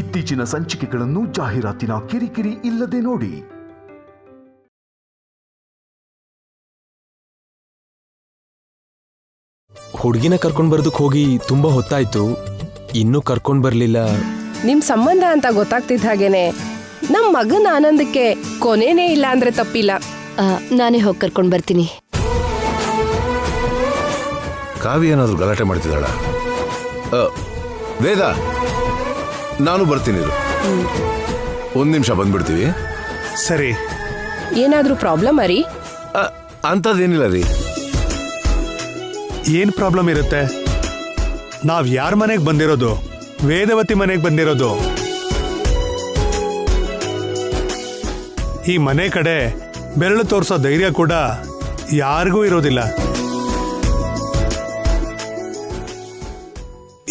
ಇತ್ತೀಚಿನ ಸಂಚಿಕೆಗಳನ್ನು ಜಾಹೀರಾತಿನ ಕಿರಿಕಿರಿ ಇಲ್ಲದೆ ನೋಡಿ. ಹುಡುಗಿನ ಕರ್ಕೊಂಡ್ ಬರೋದಕ್ಕೆ ಹೋಗಿ ತುಂಬಾ ಹೊತ್ತಾಯ್ತು, ಇನ್ನೂ ಕರ್ಕೊಂಡ್ ಬರ್ಲಿಲ್ಲ. ನಿಮ್ ಸಂಬಂಧ ಅಂತ ಗೊತ್ತಾಗ್ತಿದ್ದ ಹಾಗೇನೆ ನಮ್ ಮಗನ ಆನಂದಕ್ಕೆ ಕೊನೆನೇ ಇಲ್ಲ ಅಂದ್ರೆ ತಪ್ಪಿಲ್ಲ. ನಾನೇ ಹೋಗಿ ಕರ್ಕೊಂಡ್ ಬರ್ತೀನಿ. ಕಾವ್ಯ ಏನಾದ್ರು ಗಲಾಟೆ ಮಾಡ್ತಿದ್ದಾಳ? ವೇದ, ನಾನು ಬರ್ತೀನಿ, ಒಂದ್ ನಿಮಿಷ ಬಂದ್ಬಿಡ್ತೀವಿ. ಸರಿ. ಏನಾದ್ರೂ ಪ್ರಾಬ್ಲಮ್ ರೀ? ಅಂತದೇನಿಲ್ಲ ರೀ. ಏನ್ ಪ್ರಾಬ್ಲಮ್ ಇರುತ್ತೆ? ನಾವ್ ಯಾರ ಮನೆಗೆ ಬಂದಿರೋದು? ವೇದವತಿ ಮನೆಗೆ ಬಂದಿರೋದು. ಈ ಮನೆ ಕಡೆ ಬೆರಳು ತೋರಿಸೋ ಧೈರ್ಯ ಕೂಡ ಯಾರಿಗೂ ಇರೋದಿಲ್ಲ.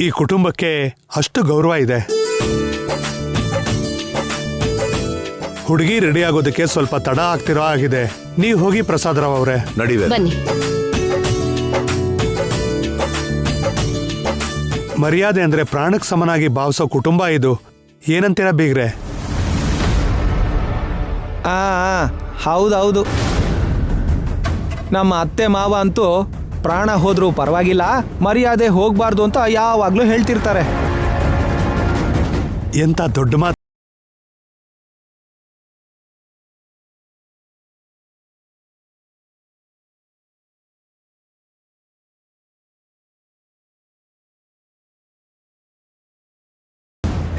ಈ ಕುಟುಂಬಕ್ಕೆ ಅಷ್ಟು ಗೌರವ ಇದೆ. ಹುಡುಗಿ ರೆಡಿ ಆಗೋದಕ್ಕೆ ಸ್ವಲ್ಪ ತಡ ಆಗ್ತಿರೋ ಆಗಿದೆ. ನೀವು ಹೋಗಿ ಪ್ರಸಾದರಾವ್ ಅವರೇ. ನಡಿವೆ. ಬನ್ನಿ. ಮರ್ಯಾದೆ ಅಂದ್ರೆ ಪ್ರಾಣಕ್ಕೆ ಸಮನಾಗಿ ಭಾವಿಸೋ ಕುಟುಂಬ ಇದು. ಏನಂತೀರಾ ಬೀಗ್ರೆ? ಹೌದೌದು. ನಮ್ಮ ಅತ್ತೆ ಮಾವ ಅಂತೂ ಪ್ರಾಣ ಹೋದ್ರೂ ಪರವಾಗಿಲ್ಲ, ಮರ್ಯಾದೆ ಹೋಗ್ಬಾರ್ದು ಅಂತ ಯಾವಾಗ್ಲೂ ಹೇಳ್ತಿರ್ತಾರೆ. ಎಂತ ದೊಡ್ಡ ಮಾತು.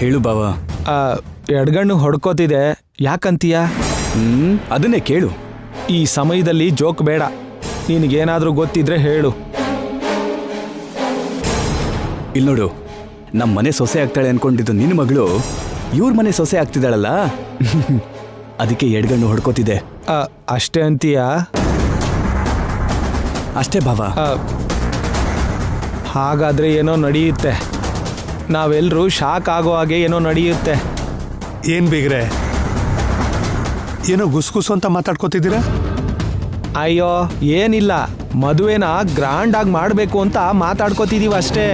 ಹೇಳು ಬಾವ. ಎಡ್ಗಣ್ಣು ಹೊಡ್ಕೋತಿದೆ, ಯಾಕಂತೀಯ? ಅದನ್ನೇ ಕೇಳು. ಈ ಸಮಯದಲ್ಲಿ ಜೋಕ್ ಬೇಡ. ನಿನಗೇನಾದ್ರೂ ಗೊತ್ತಿದ್ರೆ ಹೇಳು. ಇಲ್ಲಿ ನೋಡು, ನಮ್ಮ ಮನೆ ಸೊಸೆ ಆಗ್ತಾಳೆ ಅನ್ಕೊಂಡಿದ್ದು ನಿನ್ನ ಮಗಳು ಇವ್ರ ಮನೆ ಸೊಸೆ ಆಗ್ತಿದ್ದಾಳಲ್ಲ, ಅದಕ್ಕೆ ಎಡ್ಗಣ್ಣು ಹೊಡ್ಕೋತಿದೆ. ಅಷ್ಟೇ ಅಂತೀಯ? ಅಷ್ಟೇ ಬಾವ. ಹಾಗಾದ್ರೆ ಏನೋ ನಡೆಯುತ್ತೆ. ನಾವೆಲ್ಲರೂ ಶಾಕ್ ಆಗೋ ಹಾಗೆ ಏನೋ ನಡೆಯುತ್ತೆ. ಏನ್ ಬೀಗ್ರೆ, ಏನೋ ಗುಸ್ಗುಸು ಅಂತ ಮಾತಾಡ್ಕೋತಿದ್ದೀರಾ? ಅಯ್ಯೋ ಏನಿಲ್ಲ, ಮದುವೆನ ಗ್ರ್ಯಾಂಡ್ ಆಗಿ ಮಾಡಬೇಕು ಅಂತ ಮಾತಾಡ್ಕೋತಿದೀವಿ ಅಷ್ಟೇ.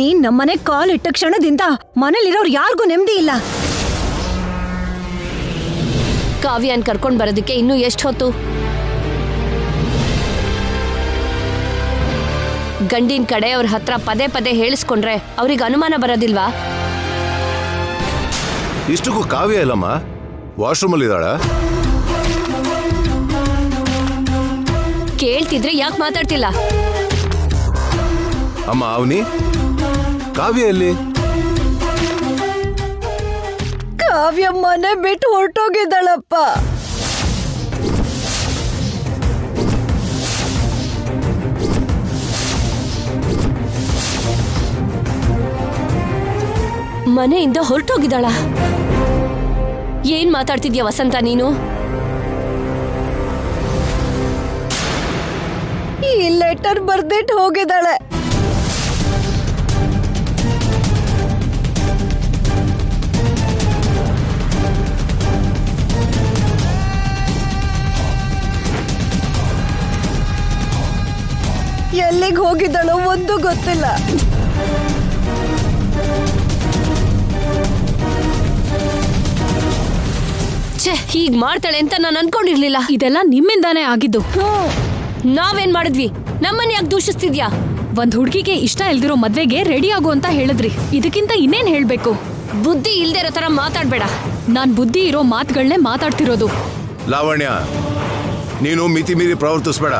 ನೀನ್ ನಮ್ಮನೆ ಕಾಲ್ ಇಟ್ಟ ಕ್ಷಣದಿಂದ ಮನೇಲಿರೋರು ಯಾರಿಗೂ ನೆಮ್ಮದಿ ಇಲ್ಲ. ಕಾವ್ಯನ್ ಕರ್ಕೊಂಡ್ ಬರೋದಕ್ಕೆ ಇನ್ನೂ ಎಷ್ಟು ಹೊತ್ತು? ಗಂಡಿನ ಕಡೆ ಅವ್ರ ಹತ್ರ ಪದೇ ಪದೇ ಹೇಳಿಸ್ಕೊಂಡ್ರೆ ಅವ್ರಿಗೆ ಅನುಮಾನ ಬರೋದಿಲ್ವಾ? ಇಷ್ಟಕ್ಕೂ ಕಾವ್ಯ ಇಲ್ಲಮ್ಮ, ವಾಶ್ರೂಮಲ್ಲಿ ಇದ್ದಾಳ. ಕೇಳ್ತಿದ್ರೆ ಯಾಕೆ ಮಾತಾಡ್ತಿಲ್ಲ? ಅಮ್ಮ ಅವನಿ, ಕಾವ್ಯ ಎಲ್ಲಿ? ಕಾವ್ಯ ಮನೆ ಬಿಟ್ಟು ಹೊರಟೋಗಿದ್ದಾಳಪ್ಪ. ಮನೆಯಿಂದ ಹೊರಟೋಗಿದ್ದಾಳ? ಏನ್ ಮಾತಾಡ್ತಿದ್ಯಾ ವಸಂತ ನೀನು? ಈ ಲೆಟರ್ ಬರ್ದಿಟ್ಟು ಹೋಗಿದ್ದಾಳೆ. ಎಲ್ಲಿಗೆ ಹೋಗಿದ್ದಾಳೋ ಒಂದು ಗೊತ್ತಿಲ್ಲ. ಛೇ, ಹೀಗ್ ಮಾಡ್ತಾಳೆ ಅಂತ ನಾನು ಅನ್ಕೊಂಡಿರ್ಲಿಲ್ಲ. ಇದೆಲ್ಲ ನಿಮ್ಮಿಂದಾನೇ ಆಗಿದ್ದು. ನಾವೇನ್ ಮಾಡಿದ್ವಿ? ನಮ್ಮನ್ನ ಯಾಕೆ ದೂಷಿಸ್ತಿದ್ಯಾ? ಒಂದ್ ಹುಡುಗಿಗೆ ಇಷ್ಟ ಇಲ್ದಿರೋ ಮದ್ವೆಗೆ ರೆಡಿ ಆಗು ಅಂತ ಹೇಳಿದ್ರಿ. ಇದಕ್ಕಿಂತ ಇನ್ನೇನ್ ಹೇಳ್ಬೇಕು? ಬುದ್ಧಿ ಇಲ್ದೇ ಇರೋ ತರ ಮಾತಾಡ್ಬೇಡ. ನಾನ್ ಬುದ್ಧಿ ಇರೋ ಮಾತುಗಳನ್ನೇ ಮಾತಾಡ್ತಿರೋದು. ಲಾವಣ್ಯ, ನೀನು ಮಿತಿ ಮೀರಿ ಪ್ರವರ್ತಿಸ್ಬೇಡ.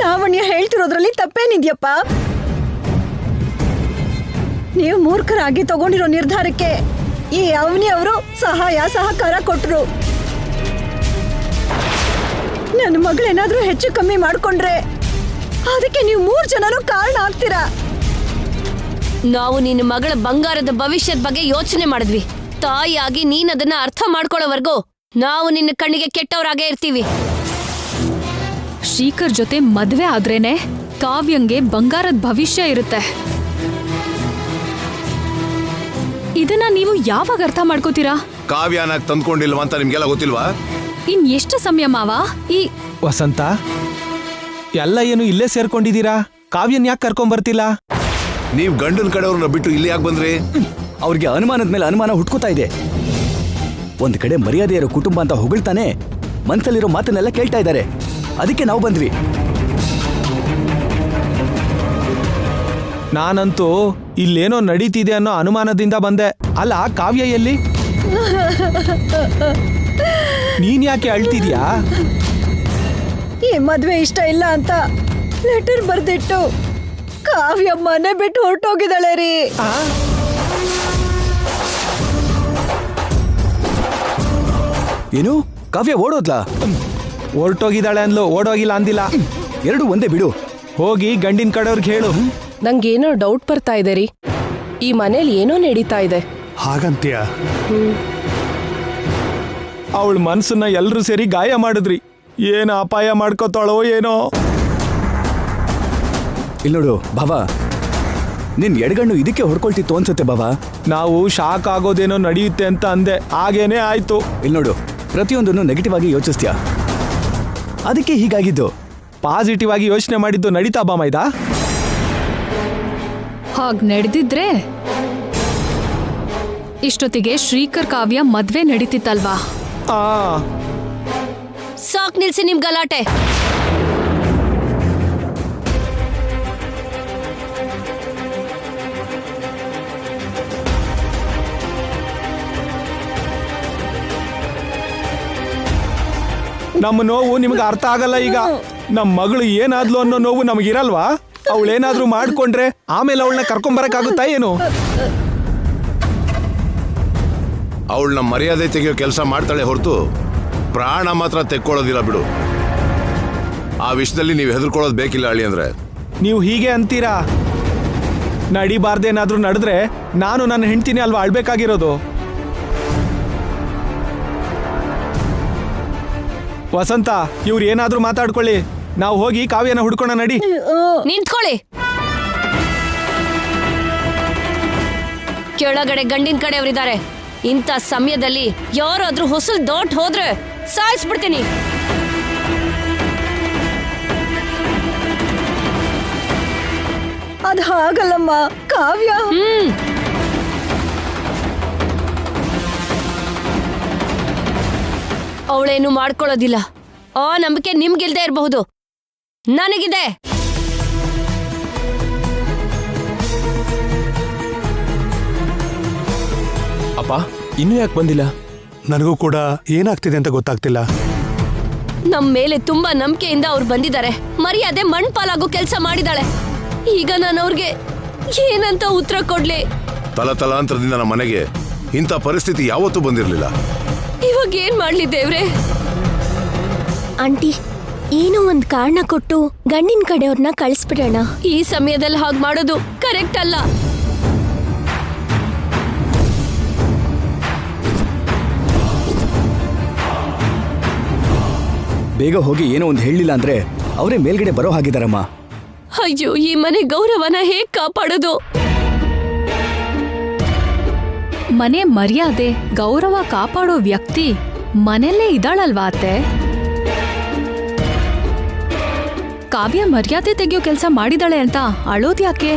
ಲಾವಣ್ಯ ಹೇಳ್ತಿರೋದ್ರಲ್ಲಿ ತಪ್ಪೇನಿದ್ಯಪ್ಪ? ನೀವು ಮೂರ್ಖರಾಗಿ ತಗೊಂಡಿರೋ ನಿರ್ಧಾರಕ್ಕೆ ಈ ಅವನಿ ಅವರು ಸಹಾಯ ಸಹಕಾರ ಕೊಟ್ರು. ನನ್ನ ಮಗಳೇನಾದ್ರೂ ಹೆಚ್ಚು ಕಮ್ಮಿ ಮಾಡ್ಕೊಂಡ್ರೆ ಅದಕ್ಕೆ ನೀವು 3 ಜನರು ಕಾರಣ ಆಗ್ತೀರಾ. ನಾವು ನಿನ್ನ ಮಗಳ ಬಂಗಾರದ ಭವಿಷ್ಯದ ಬಗ್ಗೆ ಯೋಚನೆ ಮಾಡಿದ್ವಿ. ತಾಯಿಯಾಗಿ ನೀನ್ ಅದನ್ನ ಅರ್ಥ ಮಾಡ್ಕೊಳ್ಳೋವರೆಗೂ ನಾವು ನಿನ್ನ ಕಣ್ಣಿಗೆ ಕೆಟ್ಟವರಾಗೇ ಇರ್ತೀವಿ. ಶ್ರೀಕರ್ ಜೊತೆ ಮದ್ವೆ ಆದ್ರೇನೆ ಕಾವ್ಯಂಗೆ ಬಂಗಾರದ ಭವಿಷ್ಯ ಇರುತ್ತೆ. ಇದನ್ನ ನೀವು ಯಾವಾಗ ಅರ್ಥ ಮಾಡ್ಕೋತೀರಾ? ಕಾವ್ಯನಾಗ್ ತಂದ್ಕೊಂಡಿಲ್ವಾ ಅಂತ ನಿಮ್ಗೆಲ್ಲ ಗೊತ್ತಿಲ್ವಾ? ಇನ್ ಎಷ್ಟು ಸಮಯ ಮಾವ? ಈ ವಸಂತ, ಎಲ್ಲ ಏನು ಇಲ್ಲೇ ಸೇರ್ಕೊಂಡಿದ್ದೀರಾ? ಕಾವ್ಯನ್ ಯಾಕೆ ಕರ್ಕೊಂಬರ್ತಿಲ್ಲ? ನೀವ್ ಗಂಡನ ಕಡೆಯವ್ರನ್ನ ಬಿಟ್ಟು ಇಲ್ಲಿ ಯಾಕೆ ಬಂದ್ರಿ? ಅವ್ರಿಗೆ ಅನುಮಾನದ ಮೇಲೆ ಅನುಮಾನ ಹುಟ್ಕೋತಾ ಇದೆ. ಒಂದ್ ಕಡೆ ಮರ್ಯಾದೆ ಇರೋ ಕುಟುಂಬ ಅಂತ ಹೊಗಳ್ತಾನೆ, ಮನ್ಸಲ್ಲಿರೋ ಮಾತನ್ನೆಲ್ಲ ಕೇಳ್ತಾ ಇದ್ದಾರೆ. ಅದಕ್ಕೆ ನಾವು ಬಂದ್ವಿ. ನಾನಂತೂ ಇಲ್ಲೇನೋ ನಡೀತಿದೆ ಅನ್ನೋ ಅನುಮಾನದಿಂದ ಬಂದೆ. ಅಲ್ಲ, ಕಾವ್ಯ ಎಲ್ಲಿ? ನೀನ್ ಯಾಕೆ ಅಳ್ತಿದ್ಯಾ? ಈ ಮದ್ವೆ ಇಷ್ಟ ಇಲ್ಲ ಅಂತ ಲೆಟರ್ ಬರ್ದಿಟ್ಟು ಕಾವ್ಯ ಮನೆ ಬಿಟ್ಟು ಹೊರಟೋಗಿದ್ದಾಳೆ ರೀ. ಏನು? ಕಾವ್ಯ ಓಡೋದ್ಲಾ? ಹೊರಟೋಗಿದ್ದಾಳೆ ಅಂದ್ಲು, ಓಡೋಗಿಲ್ಲ ಅಂದಿಲ್ಲ. ಎರಡು ಒಂದೇ ಬಿಡು. ಹೋಗಿ ಗಂಡಿನ ಕಡೆಯವ್ರಿಗೆ ಹೇಳು. ನಂಗೇನೋ ಡೌಟ್ ಬರ್ತಾ ಇದೆ ರೀ. ಈ ಮನೇಲಿ ಏನೋ ನಡೀತಾ ಇದೆ. ಹಾಗಂತೀಯ? ಅವಳ ಮನ್ಸನ್ನ ಎಲ್ರೂ ಸೇರಿ ಗಾಯ ಮಾಡಿದ್ರಿ. ಏನು ಅಪಾಯ ಮಾಡ್ಕೋತಾಳೋ ಏನೋ. ಇಲ್ಲಿ ನೋಡು ಬಾಬಾ, ನಿನ್ ಎಡಗಣ್ಣು ಇದಕ್ಕೆ ಹೊಡ್ಕೊಳ್ತಿತ್ತು ಅನ್ಸುತ್ತೆ ಬಾಬಾ. ನಾವು ಶಾಕ್ ಆಗೋದೇನೋ ನಡೆಯುತ್ತೆ ಅಂತ ಅಂದೆ, ಹಾಗೇನೆ ಆಯ್ತು. ಇಲ್ಲಿ ನೋಡು, ಪ್ರತಿಯೊಂದನ್ನು ನೆಗೆಟಿವ್ ಆಗಿ ಯೋಚಿಸ್ತೀಯ, ಅದಕ್ಕೆ ಹೀಗಾಗಿದ್ದು. ಪಾಸಿಟಿವ್ ಆಗಿ ಯೋಚನೆ ಮಾಡಿದ್ದು ನಡೀತಾ ಬಾ ಮೈದ. ಹಾಗ್ ನಡೆದಿದ್ರೆ ಇಷ್ಟೊತ್ತಿಗೆ ಶ್ರೀಕರ್ ಕಾವ್ಯ ಮದ್ವೆ ನಡೀತಿತ್ತಲ್ವಾ? ಸಾಕ್ ನಿಲ್ಸಿ ನಿಮ್ ಗಲಾಟೆ. ನಮ್ಮ ನೋವು ನಿಮ್ಗೆ ಅರ್ಥ ಆಗಲ್ಲ. ಈಗ ನಮ್ಮ ಮಗಳು ಏನಾದ್ಲು ಅನ್ನೋ ನೋವು ನಮಗಿರಲ್ವಾ? ಅವಳೇನಾದ್ರೂ ಮಾಡ್ಕೊಂಡ್ರೆ ಆಮೇಲೆ ಅವಳನ್ನ ಕರ್ಕೊಂಬರಕ್ಕಾಗುತ್ತಾ ಏನು? ಅವಳನ್ನ ಮರ್ಯಾದೆ ತೆಗೆಯೋ ಕೆಲಸ ಮಾಡ್ತಾಳೆ ಹೊರತು ಪ್ರಾಣ ಮಾತ್ರ ತೆಕ್ಕೊಳ್ಳೋದಿಲ್ಲ ಬಿಡು. ಆ ವಿಷಯದಲ್ಲಿ ನೀವು ಹೆದರ್ಕೊಳ್ಳೋದು ಬೇಕಿಲ್ಲ ಅಳಿ. ಅಂದ್ರೆ ನೀವು ಹೀಗೆ ಅಂತೀರಾ? ನಡಿಬಾರ್ದೇನಾದ್ರೂ ನಡೆದ್ರೆ ನಾನು ನನ್ನ ಹೆಂಡ್ತಿನಿ ಅಲ್ವಾ ಅಳ್ಬೇಕಾಗಿರೋದು? ವಸಂತ, ಇವ್ರು ಏನಾದ್ರೂ ಮಾತಾಡ್ಕೊಳ್ಳಿ, ನಾವು ಹೋಗಿ ಕಾವ್ಯನ ಹುಡ್ಕೋಣ. ನಡಿ. ನಿಂತ್ಕೊಳ್ಳಿ. ಕೆಳಗಡೆ ಗಂಡಿನ ಕಡೆಯವರಿದ್ದಾರೆ. ಇಂಥ ಸಮಯದಲ್ಲಿ ಯಾರಾದ್ರೂ ಹೊಸಲ್ ದೊಡ್ಡ ಹೋದ್ರೆ ಸಾಯಿಸ್ಬಿಡ್ತೀನಿ. ಅದ್ ಹಾಗಲ್ಲಮ್ಮ ಕಾವ್ಯ. ಅವಳೇನು ಮಾಡ್ಕೊಳ್ಳೋದಿಲ್ಲ. ಆ ನಂಬಿಕೆ ನಿಮ್ಗಿಲ್ದೇ ಇರಬಹುದು, ನನಗಿದೆ. ಅಪ್ಪ, ಇನ್ನೂ ಯಾಕೆ ಬಂದಿಲ್ಲ? ನನಗೂ ಕೂಡ ಏನಾಗ್ತಿದೆ ಅಂತ ಗೊತ್ತಾಗ್ತಿಲ್ಲ. ನಮ್ ಮೇಲೆ ತುಂಬಾ ನಂಬಿಕೆಯಿಂದ ಅವ್ರು ಬಂದಿದ್ದಾರೆ. ಮರ್ಯಾದೆ ಮಣ್ಪಾಲಾಗೋ ಕೆಲಸ ಮಾಡಿದಾಳೆ. ಈಗ ನಾನು ಅವ್ರಿಗೆ ಏನಂತ ಉತ್ತರ ಕೊಡ್ಲಿ? ತಲಾಂತರದಿಂದ ನಮ್ಮ ಮನೆಗೆ ಇಂಥ ಪರಿಸ್ಥಿತಿ ಯಾವತ್ತೂ ಬಂದಿರಲಿಲ್ಲ. ಇವಾಗ ಏನ್ ಮಾಡ್ಲಿ ದೇವ್ರೆ? ಆಂಟಿ, ಏನೋ ಒಂದ್ ಕಾರಣ ಕೊಟ್ಟು ಗಂಡಿನ ಕಡೆಯವ್ರನ್ನ ಕಳಿಸ್ಬಿಡೋಣ. ಈ ಸಮಯದಲ್ಲಿ ಹಾಗೆ ಮಾಡೋದು ಕರೆಕ್ಟ್ ಅಲ್ಲ. ಬೇಗ ಹೋಗಿ ಏನೋ ಒಂದು ಹೇಳಿಲ್ಲ ಅಂದ್ರೆ ಅವರೇ ಮೇಲ್ಗಡೆ ಬರೋ ಹಾಗಿದಾರಮ್ಮ. ಅಯ್ಯೋ, ಈ ಮನೆ ಗೌರವನ ಹೇಗ್ ಕಾಪಾಡೋದು? ಮನೆ ಮರ್ಯಾದೆ ಗೌರವ ಕಾಪಾಡೋ ವ್ಯಕ್ತಿ ಮನೆಯಲ್ಲೇ ಇದ್ದಾಳಲ್ವಾ ಅತ್ತೆ? ಕಾವ್ಯ ಮರ್ಯಾದೆ ತೆಗೆಯೋ ಕೆಲಸ ಮಾಡಿದಾಳೆ ಅಂತ ಅಳೋದ್ ಯಾಕೆ?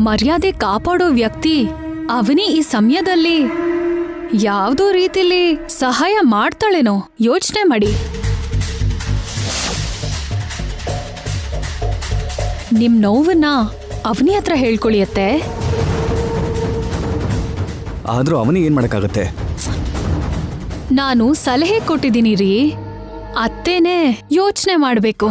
ಮರ್ಯಾದೆ ಕಾಪಾಡೋ ವ್ಯಕ್ತಿ ಅವನಿ ಈ ಸಮಯದಲ್ಲಿ ಯಾವುದೋ ರೀತಿಲಿ ಸಹಾಯ ಮಾಡ್ತಾಳೇನೋ ಯೋಚನೆ ಮಾಡಿ. ನಿಮ್ ನೋವನ್ನ ಅವನಿ ಹತ್ರ ಹೇಳ್ಕೊಳ್ಳಿ ಅತ್ತೆ. ಆದ್ರೂ ಅವನಿ ಏನ್ ಮಾಡಕ್ಕಾಗತ್ತೆ? ನಾನು ಸಲಹೆ ಕೊಟ್ಟಿದ್ದೀನಿ ರೀ, ಅತ್ತೇನೆ ಯೋಚನೆ ಮಾಡ್ಬೇಕು.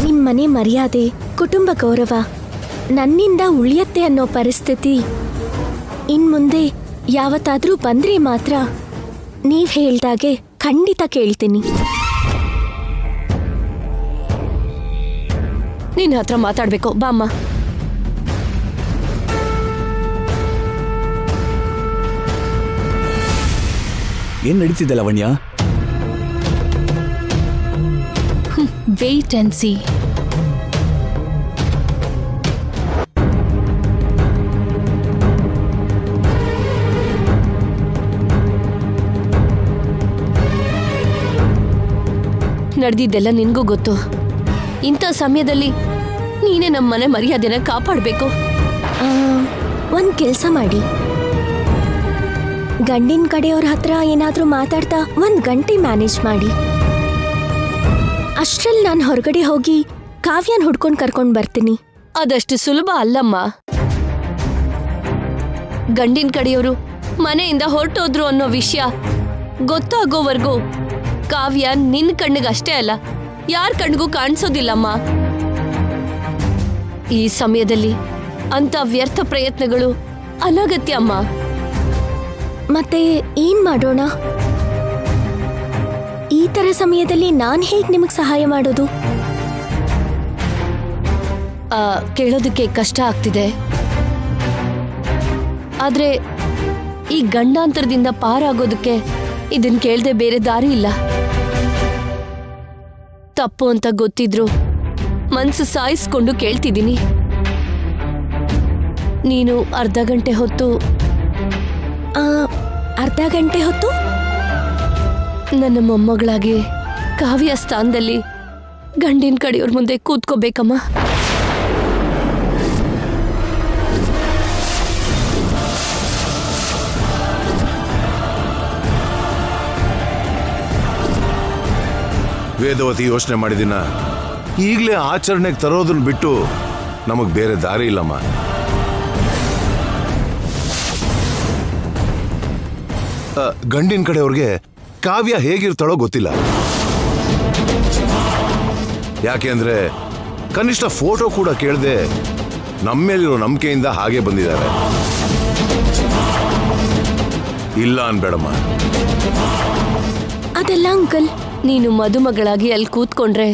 ನಿಮ್ ಮನೆ ಮರ್ಯಾದೆ, ಕುಟುಂಬ ಗೌರವ ನನ್ನಿಂದ ಉಳಿಯತ್ತೆ ಅನ್ನೋ ಪರಿಸ್ಥಿತಿ ಇನ್ಮುಂದೆ ಯಾವತ್ತಾದ್ರೂ ಬಂದ್ರೆ ಮಾತ್ರ ನೀವ್ ಹೇಳ್ದಾಗೆ ಖಂಡಿತ ಕೇಳ್ತೀನಿ. ನಿನ್ನ ಹತ್ರ ಮಾತಾಡ್ಬೇಕು, ಬಾಮ್ಮ. ಏನ್ ನಡೀತಿದೆ ಲವಣ್ಯ? Wait and see. ನಡೆದಿದ್ದೆಲ್ಲ ನಿನ್ಗೂ ಗೊತ್ತು. ಇಂಥ ಸಮಯದಲ್ಲಿ ನೀನೇ ನಮ್ಮ ಮನೆ ಮರ್ಯಾದೆನ ಕಾಪಾಡಬೇಕು. ಒಂದ್ ಕೆಲ್ಸ ಮಾಡಿ, ಗಂಡಿನ ಕಡೆಯವ್ರ ಹತ್ರ ಏನಾದ್ರೂ ಮಾತಾಡ್ತಾ 1 ಗಂಟೆ ಮ್ಯಾನೇಜ್ ಮಾಡಿ. ಅಷ್ಟ್ರಲ್ಲಿ ನಾನು ಹೊರಗಡೆ ಹೋಗಿ ಕಾವ್ಯನ್ ಹುಡ್ಕೊಂಡ್ ಕರ್ಕೊಂಡ್ ಬರ್ತೀನಿ. ಅದಷ್ಟು ಸುಲಭ ಅಲ್ಲಮ್ಮ. ಗಂಡಿನ ಕಡೆಯವರು ಮನೆಯಿಂದ ಹೊರಟೋದ್ರು ಅನ್ನೋ ವಿಷಯ ಗೊತ್ತಾಗೋವರೆಗೂ ಕಾವ್ಯ ನಿನ್ ಕಣ್ಣಿಗಷ್ಟೇ ಅಲ್ಲ, ಯಾರ ಕಣ್ಗೂ ಕಾಣಿಸೋದಿಲ್ಲಮ್ಮ. ಈ ಸಮಯದಲ್ಲಿ ಅಂತ ವ್ಯರ್ಥ ಪ್ರಯತ್ನಗಳು ಅನಗತ್ಯ ಅಮ್ಮ. ಮತ್ತೆ ಏನ್ ಮಾಡೋಣ? ಈ ತರ ಸಮಯದಲ್ಲಿ ನಾನ್ ಹೇಗ್ ನಿಮಗ್ ಸಹಾಯ ಮಾಡೋದು? ಕೇಳೋದಕ್ಕೆ ಕಷ್ಟ ಆಗ್ತಿದೆ, ಆದ್ರೆ ಈ ಗಂಡಾಂತರದಿಂದ ಪಾರಾಗೋದಕ್ಕೆ ಇದನ್ ಕೇಳ್ದೆ ಬೇರೆ ದಾರಿ ಇಲ್ಲ. ತಪ್ಪು ಅಂತ ಗೊತ್ತಿದ್ರು ಮನ್ಸು ಸಾಯಿಸ್ಕೊಂಡು ಕೇಳ್ತಿದ್ದೀನಿ. ನೀನು ಅರ್ಧ ಗಂಟೆ ಹೊತ್ತು ನನ್ನ ಮೊಮ್ಮಗಳಾಗಿ ಕಾವ್ಯ ಸ್ಥಾನದಲ್ಲಿ ಗಂಡಿನ ಕಡೆಯವ್ರ ಮುಂದೆ ಕೂತ್ಕೋಬೇಕಮ್ಮ. ವೇದವತಿ ಯೋಚನೆ ಮಾಡಿದಿನ ಈಗಲೇ ಆಚರಣೆಗೆ ತರೋದನ್ನ ಬಿಟ್ಟು ನಮಗ್ ಬೇರೆ ದಾರಿ ಇಲ್ಲಮ್ಮ. ಗಂಡಿನ ಕಡೆಯವ್ರಿಗೆ ಕಾವ್ಯ ಹೇಗಿರ್ತಾಳೋ ಗೊತ್ತಿಲ್ಲ. ಯಾಕೆ ಅಂದ್ರೆ ಕನಿಷ್ಠ ಫೋಟೋ ಕೂಡ ಕೇಳದೆ ನಮ್ಮೇಲಿರೋ ನಂಬಿಕೆಯಿಂದ ಹಾಗೆ ಬಂದಿದ್ದಾರೆ. ಇಲ್ಲ ಅನ್ಬೇಡಮ್ಮ. ಅದೆಲ್ಲ ಅಂಕಲ್, ನೀನು ಮದುಮಗಳಾಗಿ ಅಲ್ಲಿ ಕೂತ್ಕೊಂಡ್ರೆ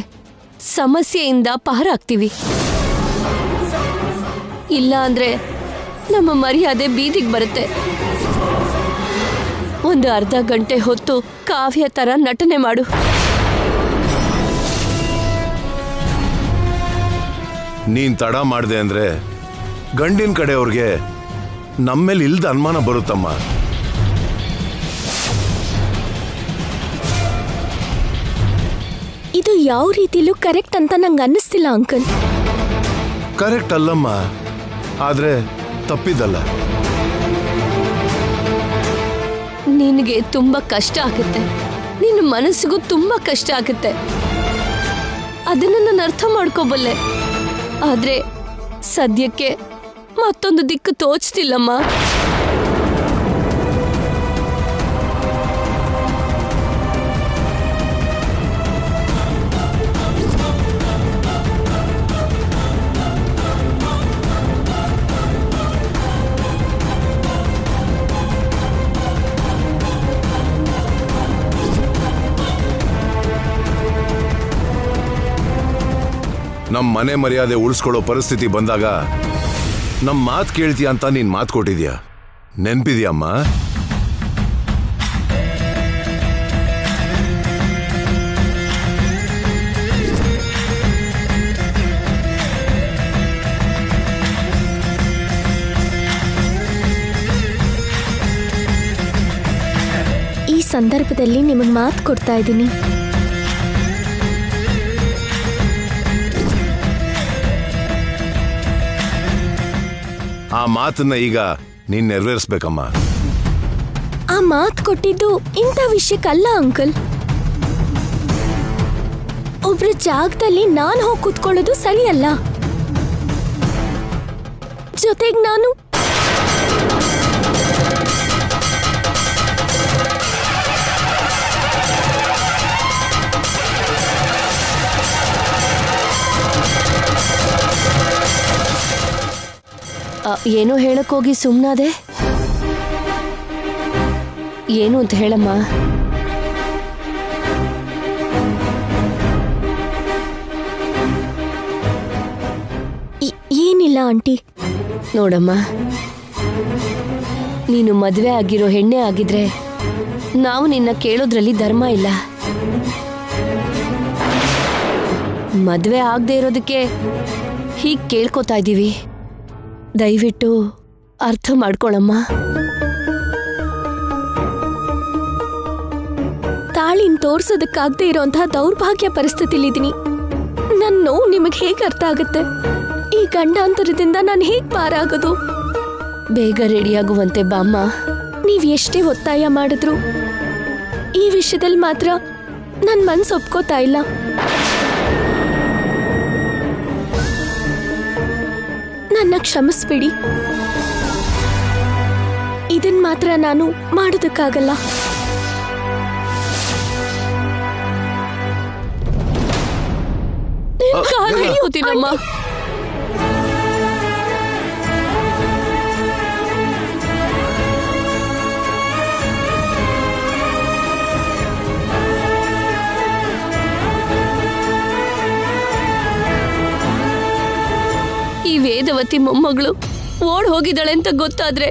ಸಮಸ್ಯೆಯಿಂದ ಪಾರಾಗ್ತೀವಿ. ಇಲ್ಲ ಅಂದ್ರೆ ನಮ್ಮ ಮರ್ಯಾದೆ ಬೀದಿಗೆ ಬರುತ್ತೆ. ಒಂದು ಅರ್ಧ ಗಂಟೆ ಹೊತ್ತು ಕಾವ್ಯ ತರ ನಟನೆ ಮಾಡು. ನೀನ್ ತಡ ಮಾಡ್ದೆ ಅಂದ್ರೆ ಗಂಡಿನ ಕಡೆಯವ್ರಿಗೆ ನಮ್ಮೇಲೆ ಇಲ್ದ ಅನುಮಾನ ಬರುತ್ತಮ್ಮ. ಇದು ಯಾವ ರೀತಿಲೂ ಕರೆಕ್ಟ್ ಅಂತ ನಂಗೆ ಅನ್ನಿಸ್ತಿಲ್ಲ ಅಂಕಲ್. ಕರೆಕ್ಟ್ ಅಲ್ಲಮ್ಮ, ಆದ್ರೆ ತಪ್ಪಿದಲ್ಲ. ನಿನಗೆ ತುಂಬಾ ಕಷ್ಟ ಆಗುತ್ತೆ, ನಿನ್ನ ಮನಸ್ಸಿಗೂ ತುಂಬಾ ಕಷ್ಟ ಆಗುತ್ತೆ. ಅದನ್ನ ನಾನು ಅರ್ಥ ಮಾಡ್ಕೋಬಲ್ಲೆ, ಆದ್ರೆ ಸದ್ಯಕ್ಕೆ ಮತ್ತೊಂದು ದಿಕ್ಕು ತೋಚ್ತಿಲ್ಲಮ್ಮ. ನಮ್ಮ ಮನೆ ಮರ್ಯಾದೆ ಉಳಿಸ್ಕೊಳ್ಳೋ ಪರಿಸ್ಥಿತಿ ಬಂದಾಗ ನಮ್ಮ ಮಾತು ಕೇಳ್ತೀಯ ಅಂತ ನೀನ್ ಮಾತು ಕೊಟ್ಟಿದ್ಯಾ, ನೆನ್ಪಿದ್ಯಮ್ಮ? ಈ ಸಂದರ್ಭದಲ್ಲಿ ನಿಮಗೆ ಮಾತು ಕೊಡ್ತಾ ಇದ್ದೀನಿ. ಆ ಮಾತನ್ನ ಈಗ ನೀನ್ ನೆರವೇರಿಸ್ಬೇಕಮ್ಮ. ಆ ಮಾತು ಕೊಟ್ಟಿದ್ದು ಇಂಥ ವಿಷಯಕ್ಕಲ್ಲ ಅಂಕಲ್. ಒಬ್ರ ಜಾಗದಲ್ಲಿ ನಾನು ಹೋಗಿ ಕೂತ್ಕೊಳ್ಳೋದು ಸರಿಯಲ್ಲ. ಜೊತೆಗೆ ನಾನು ಏನೋ ಹೇಳಕ್ಕೋಗಿ ಸುಮ್ಮನಾದೆ. ಏನು ಅಂತ ಹೇಳಮ್ಮ. ಏನಿಲ್ಲ ಆಂಟಿ. ನೋಡಮ್ಮ, ನೀನು ಮದುವೆ ಆಗಿರೋ ಹೆಣ್ಣೆ ಆಗಿದ್ರೆ ನಾವು ನಿನ್ನ ಕೇಳೋದ್ರಲ್ಲಿ ಧರ್ಮ ಇಲ್ಲ. ಮದುವೆ ಆಗದೆ ಇರೋದಕ್ಕೆ ಹೀಗೆ ಕೇಳ್ಕೊತಾ ಇದ್ದೀವಿ. ದಯವಿಟ್ಟು ಅರ್ಥ ಮಾಡ್ಕೊಳಮ್ಮ. ತಾಳಿನ ತೋರ್ಸೋದಕ್ಕಾಗದೇ ಇರೋಂತಹ ದೌರ್ಭಾಗ್ಯ ಪರಿಸ್ಥಿತಿಲಿದ್ದೀನಿ. ನನ್ನ ನೋವು ನಿಮಗೆ ಹೇಗೆ ಅರ್ಥ ಆಗುತ್ತೆ? ಈ ಗಂಡಾಂತರದಿಂದ ನಾನು ಹೇಗೆ ಪಾರಾಗೋದು? ಬೇಗ ರೆಡಿಯಾಗುವಂತೆ ಬಾಮ್ಮ. ನೀವ್ ಎಷ್ಟೇ ಒತ್ತಾಯ ಮಾಡಿದ್ರು ಈ ವಿಷಯದಲ್ಲಿ ಮಾತ್ರ ನನ್ ಮನ್ಸು ಒಪ್ಕೋತಾ ಇಲ್ಲ. ನನ್ನ ಕ್ಷಮಿಸ್ಬಿಡಿ. ಇದನ್ ಮಾತ್ರ ನಾನು ಮಾಡೋದಕ್ಕಾಗಲ್ಲ. ಕಾಲ್ ಹಿಡಿಯೋತೀನಮ್ಮ. ಈ ವೇದವತಿ ಮೊಮ್ಮಗಳು ಓಡ್ ಹೋಗಿದ್ದಾಳೆ ಅಂತ ಗೊತ್ತಾದ್ರೆ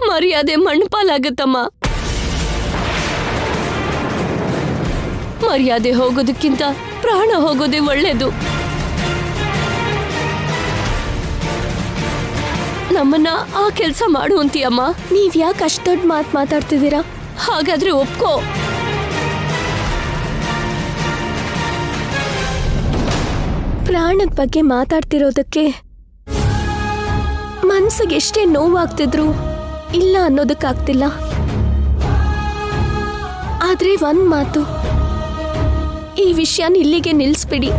ಮರ್ಯಾದೆ ಮಣ್ಪಾಲಾಗತ್ತಮ್ಮ. ಮರ್ಯಾದೆ ಹೋಗೋದಕ್ಕಿಂತ ಪ್ರಾಣ ಹೋಗೋದೇ ಒಳ್ಳೇದು. ನಮ್ಮನ್ನ ಆ ಕೆಲಸ ಮಾಡು ಅಂತೀಯಮ್ಮ. ನೀವ್ ಯಾಕೆ ಅಷ್ಟ್ ದೊಡ್ಡ ಮಾತು ಮಾತಾಡ್ತಿದ್ದೀರಾ? ಹಾಗಾದ್ರೆ ಒಪ್ಕೋ. ಪ್ರಾಣದ ಬಗ್ಗೆ ಮಾತಾಡ್ತಿರೋದಕ್ಕೆ ಮನ್ಸಿಗೆ ಎಷ್ಟೇ ನೋವಾಗ್ತಿದ್ರು ಇಲ್ಲ ಅನ್ನೋದಕ್ಕಾಗ್ತಿಲ್ಲ. ಆದ್ರೆ ಒಂದ್ ಮಾತು, ಈ ವಿಷಯನ ಇಲ್ಲಿಗೆ ನಿಲ್ಲಿಸ್ಬಿಡಿ.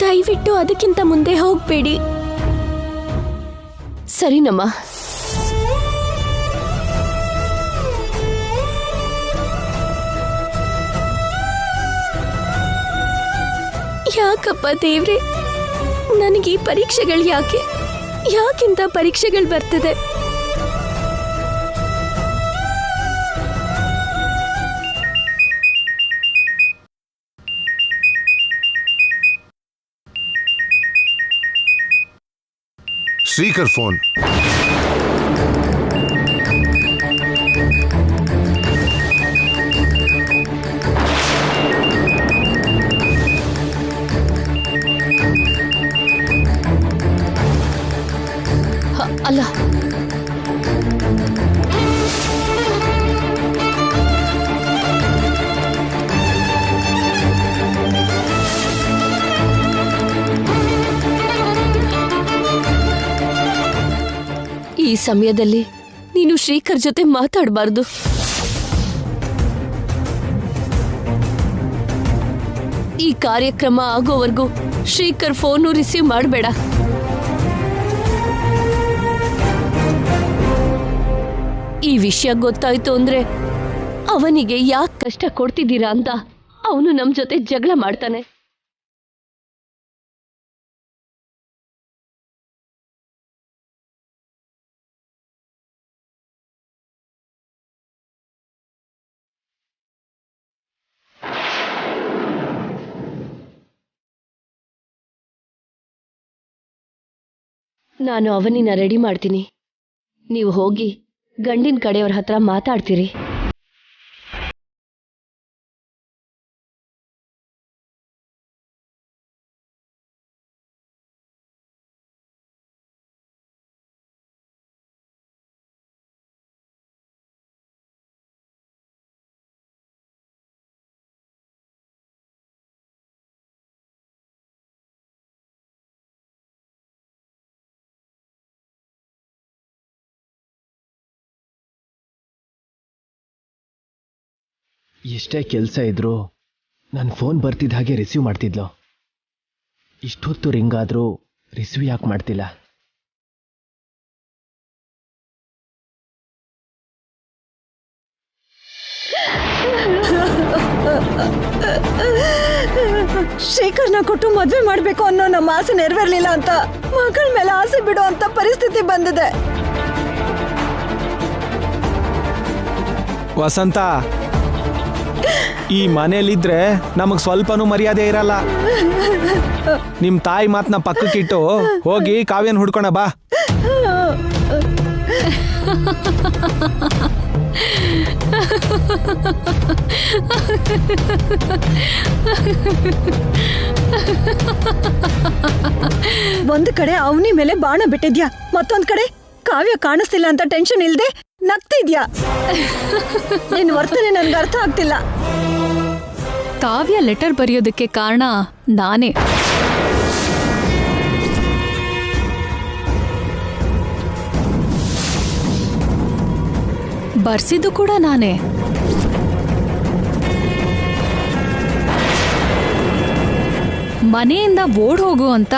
ದಯವಿಟ್ಟು ಅದಕ್ಕಿಂತ ಮುಂದೆ ಹೋಗ್ಬೇಡಿ. ಸರಿನಮ್ಮ. ಯಾಕಪ್ಪ ದೇವ್ರೆ, ನನಗೆ ಈ ಪರೀಕ್ಷೆಗಳು ಯಾಕೆ? ಯಾಕಿಂತ ಪರೀಕ್ಷೆಗಳು ಬರ್ತಿದೆ? ಶ್ರೀಕರ್ ಫೋನ್. ಅಲ್ಲ, ಈ ಸಮಯದಲ್ಲಿ ನೀನು ಶ್ರೀಕರ್ ಜೊತೆ ಮಾತಾಡಬಾರ್ದು. ಈ ಕಾರ್ಯಕ್ರಮ ಆಗೋವರೆಗೂ ಶ್ರೀಕರ್ ಫೋನು ರಿಸೀವ್ ಮಾಡಬೇಡ. ಈ ವಿಷಯ ಗೊತ್ತಾಯ್ತು ಅಂದ್ರೆ ಅವನಿಗೆ ಯಾಕೆ ಕಷ್ಟ ಕೊಡ್ತಿದ್ದೀರಾ ಅಂತ ಅವನು ನಮ್ ಜೊತೆ ಜಗಳ ಮಾಡ್ತಾನೆ. ನಾನು ಅವನಿನ ರೆಡಿ ಮಾಡ್ತೀನಿ. ನೀವು ಹೋಗಿ ಗಂಡಿನ ಕಡೆಯವ್ರ ಹತ್ರ ಮಾತಾಡ್ತೀರಿ. ಎಷ್ಟೇ ಕೆಲಸ ಇದ್ರೂ ನನ್ನ ಫೋನ್ ಬರ್ತಿದ್ದ ಹಾಗೆ ರಿಸೀವ್ ಮಾಡ್ತಿದ್ಲು. ಇಷ್ಟೊತ್ತು ರಿಂಗ್ ಆದರೂ ರಿಸೀವ್ ಯಾಕೆ ಮಾಡ್ತಿಲ್ಲ? ಶೇಖರ್ನ ಕೊಟ್ಟು ಮದ್ವೆ ಮಾಡ್ಬೇಕು ಅನ್ನೋ ನಮ್ಮ ಆಸೆ ನೆರವೇರ್ಲಿಲ್ಲ ಅಂತ ಮಗಳ ಮೇಲೆ ಆಸೆ ಬಿಡೋ ಅಂತ ಪರಿಸ್ಥಿತಿ ಬಂದಿದೆ. ವಸಂತ, ಈ ಮನೇಲಿದ್ರೆ ನಮಗ್ ಸ್ವಲ್ಪನೂ ಮರ್ಯಾದೆ ಇರಲ್ಲ. ನಿಮ್ ತಾಯಿ ಮಾತನ್ನ ಪಕ್ಕಕ್ಕಿಟ್ಟು ಹೋಗಿ ಕಾವ್ಯನ್ ಹುಡ್ಕೋಣ ಬಾ. ಒಂದ್ ಕಡೆ ಅವನಿ ಮೇಲೆ ಬಾಣ ಬಿಟ್ಟಿದ್ಯಾ, ಮತ್ತೊಂದ್ ಕಡೆ ಕಾವ್ಯ ಕಾಣಿಸ್ತಿಲ್ಲ ಅಂತ ಟೆನ್ಷನ್ ಇಲ್ದೆ ನಗ್ತಿದ್ಯಾ? ನಿನ್ ವರ್ತನೆ ನನ್ಗೆ ಅರ್ಥ ಆಗ್ತಿಲ್ಲ. ಕಾವ್ಯ ಲೆಟರ್ ಬರೆಯೋದಕ್ಕೆ ಕಾರಣ ನಾನೇ. ಬರ್ಸಿದ್ದು ಕೂಡ ನಾನೇ. ಮನೆಯಿಂದ ಓಡ್ ಹೋಗು ಅಂತ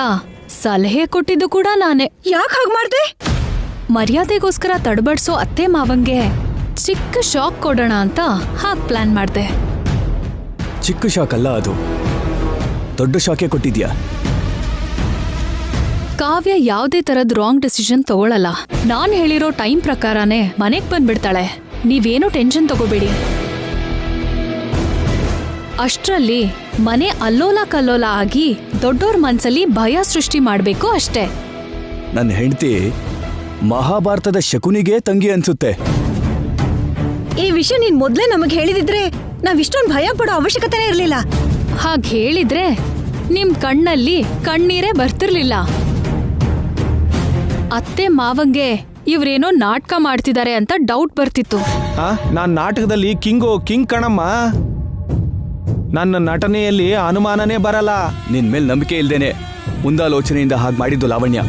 ಸಲಹೆ ಕೊಟ್ಟಿದ್ದು ಕೂಡ ನಾನೇ. ಯಾಕೆ ಹಾಗೆ ಮಾಡ್ದೆ? ಮರ್ಯಾದೆಗೋಸ್ಕರ ತಡಬಡ್ಸೋ ಅತ್ತೆ ಮಾವಂಗೆ ಚಿಕ್ಕ ಶಾಕ್ ಕೊಡೋಣ ಅಂತ ಹಾಗೆ ಪ್ಲಾನ್ ಮಾಡ್ದೆ. ಚಿಕ್ಕ ಶಾಕ್ ಅಲ್ಲ ಅದು, ದೊಡ್ಡ ಶಾಕೆ ಕೊಟ್ಟಿದ್ಯಾ. ಕಾವ್ಯ ಯಾವುದೇ ತರದ್ ರಾಂಗ್ ಡಿಸಿಷನ್ ತಗೊಳಲ್ಲ. ನಾನ್ ಹೇಳಿರೋ ಟೈಮ್ ಪ್ರಕಾರನೇ ಮನೆಗ್ ಬಂದ್ಬಿಡ್ತಾಳೆ. ನೀವೇನು ಟೆನ್ಷನ್ ತಗೋಬೇಡಿ. ಅಷ್ಟ್ರಲ್ಲಿ ಮನೆ ಅಲ್ಲೋಲ ಕಲ್ಲೋಲ ಆಗಿ ದೊಡ್ಡೋರ್ ಮನ್ಸಲ್ಲಿ ಭಯ ಸೃಷ್ಟಿ ಮಾಡ್ಬೇಕು ಅಷ್ಟೇ. ನನ್ನ ಹೆಂಡತಿ ಮಹಾಭಾರತದ ಶಕುನಿಗೆ ತಂಗಿ ಅನ್ಸುತ್ತೆ. ಈ ವಿಷಯ ನೀನ್ ಮೊದ್ಲೇ ನಮಗ್ ಹೇಳಿದಿದ್ರೆ ನಾವ್ ಇಷ್ಟೊಂದು ಭಯ ಪಡೋ ಅವಶ್ಯಕತೆನೇ ಇರ್ಲಿಲ್ಲ. ಹಾಗ್ ಹೇಳಿದ್ರೆ ನಿಮ್ ಕಣ್ಣಲ್ಲಿ ಕಣ್ಣೀರೇ ಬರ್ತಿರ್ಲಿಲ್ಲ. ಅತ್ತೆ ಮಾವಂಗೆ ಇವ್ರೇನೋ ನಾಟಕ ಮಾಡ್ತಿದ್ದಾರೆ ಅಂತ ಡೌಟ್ ಬರ್ತಿತ್ತು. ನಾನ್ ನಾಟಕದಲ್ಲಿ ಕಿಂಗ್ ಕಣಮ್ಮ. ನನ್ನ ನಟನೆಯಲ್ಲಿ ಅನುಮಾನನೇ ಬರಲ್ಲ. ನಿನ್ ಮೇಲ್ ನಂಬಿಕೆ ಇಲ್ದೇನೆ ಮುಂದಾಲೋಚನೆಯಿಂದ ಹಾಗೆ ಮಾಡಿದ್ದು ಲಾವಣ್ಯ.